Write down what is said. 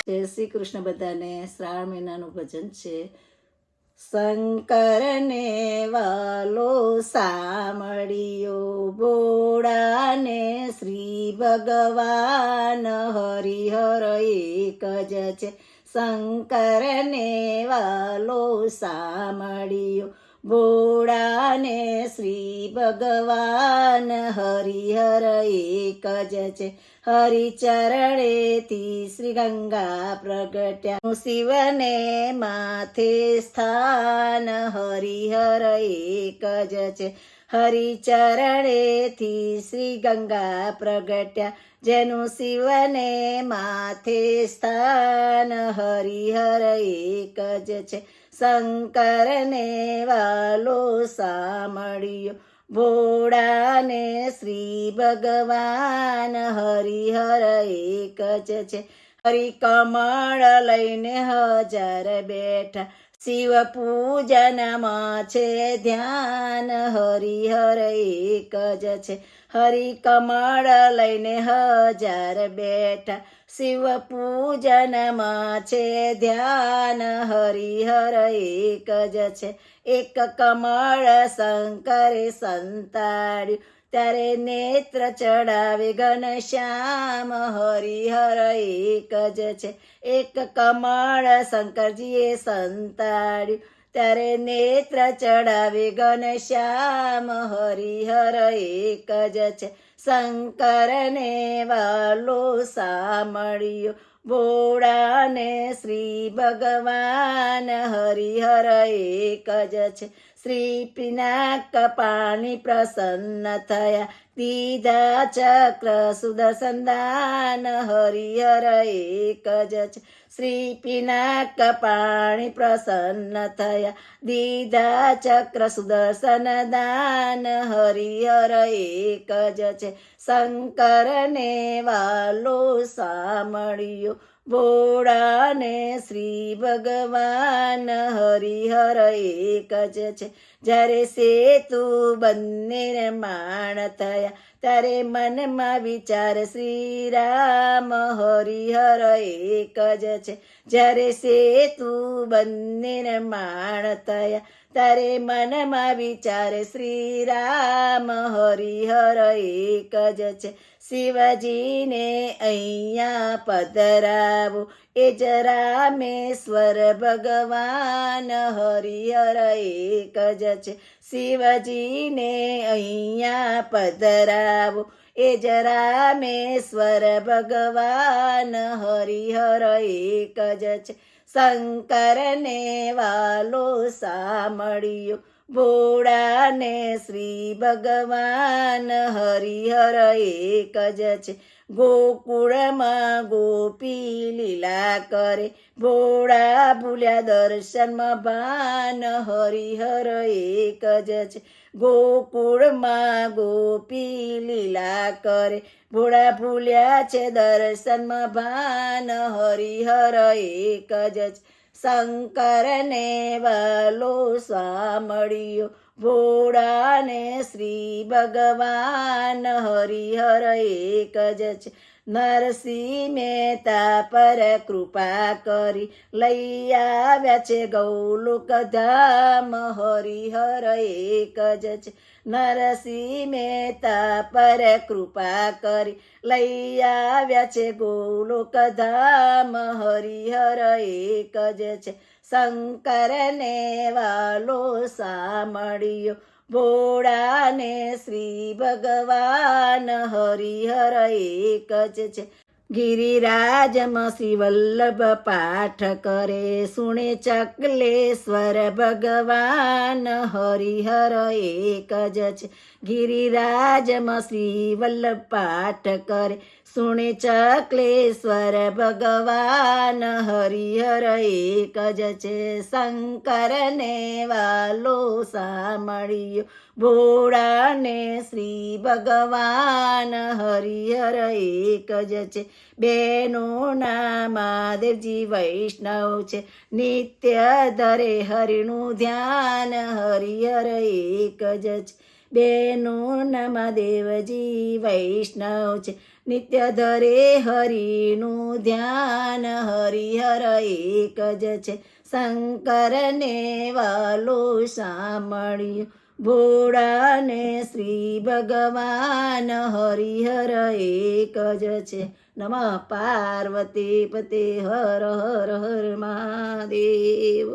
જય શ્રી કૃષ્ણ બધાને. શ્રાવણ મહિનાનું ભજન છે. શંકરને વાલો સામળિયો બોડાને શ્રી ભગવાન હરિહર એક જ છે. શંકરને વાલો સામળિયો બોડાને શ્રી ભગવાન હરિહર એક જ છે. હરિચરણેથી શ્રી ગંગા પ્રગટ્યા શિવને માથે સ્થાન હરિહર એક જ છે. હરિચરણેથી શ્રી ગંગા પ્રગટ્યા જેનું શિવને માથે સ્થાન હરિહર એક જ છે. શંકરને વાલો સામળિયો ભોળાને શ્રી ભગવાન હરિહર એક જ છે. હરિકમળ લઈને હજાર બેઠા શિવ પૂજનમાં છે ધ્યાન હરિહર એક જ છે. હરિકમળ લઈને હજાર બેઠા શિવ પૂજનમાં છે ધ્યાન હરિહર એક જ છે. એક કમળ શંકરે સંતાડ્યું ત્યારે નેત્ર ચડાવે ઘનશ્યામ હરિહર એક જ છે. એક કમળ શંકરજીએ સંતાડ્યું ત્યારે નેત્ર ચડાવે ઘનશ્યામ હરિહર એક જ છે. શંકરને વાલો સામળિયો ભોળાને શ્રી ભગવાન હરિહર એક જ છે. શ્રી પિનાક પાણી પ્રસન્ન થયા દીધા ચક્ર સુદર્શન દાન હરિહર એક જ છે. શ્રી પિનાક પાણી પ્રસન્ન થયા દીધા ચક્ર સુદર્શન દાન હરિહર એક જ છે. શંકરને વાલો સામળિયો ભોળાને શ્રી ભગવાન હરિહર એક જ છે. જ્યારે સેતુ બંને નિર્માણ થયા ત્યારે મનમાં વિચાર શ્રી રામ હરિહર એક જ છે. જ્યારે સેતુ બંને નિર્માણ થયા ત્યારે મનમાં વિચાર શ્રી રામ હરિહર એક જ છે. શિવજીને અહીંયા પધરાવો એ જ રામેશ્વર ભગવાન હરિહર એક જ છે. શિવજીને અહીંયા પધરાવો એ જ રામેશ્વર ભગવાન હરિહર એક જ છે. શંકરને વાલો સામળિયો ભોળાને શ્રી ભગવાન હરિહર એક જ છે. ગોકુળમાં ગોપી લીલા કરે ભોળા ભૂલ્યા દર્શનમાં ભાન હરિહર એક જ છે. ગોકુળમાં ગોપી લીલા કરે ભોળા ભૂલ્યા છે દર્શનમાં ભાન હરિહર એક જ છે. શંકરને વાલો સામળિયો ભોળાને શ્રી ભગવાન હરિહર એક જ છે. નરસિંહ મહેતા પર કૃપા કરી લઈ આવ્યા છે ગૌલોક ધામ હરિહર એક જ છે. નરસિંહ મહેતા પર કૃપા કરી લઈ આવ્યા છે ગૌલોક ધામ હરિહર એક જ છે. શંકરને વાલો સામળિયો ભોળાને શ્રી ભગવાન હરિહર એક જ છે. ગિરિરાજમાં શ્રી વલ્લભ પાઠ કરે સુણે ચકલેશ્વર ભગવાન હરિહર એક જ છે. ગિરિરાજમાં શ્રી વલ્લભ પાઠ કરે સુણે ચકલેશ્વર ભગવાન હરિહર એક જ છે. શંકરને વાલો સામળિયો ભોળાને શ્રી ભગવાન હરિહર એક જ છે. બેનોના મહાદેવજી વૈષ્ણવ છે નિત્ય ધરે હરિનું ધ્યાન હરિહર એક જ છે. બેનું નામ દેવજી વૈષ્ણવ છે. નિત્ય ધરે હરિનું ધ્યાન, હરિહર એક જ છે. શંકરને વાલું સાંભળ્યું, ભોળાને શ્રી ભગવાન, હરિહર એક જ છે. નમઃ પાર્વતી પતે હર હર હર મહાદેવ.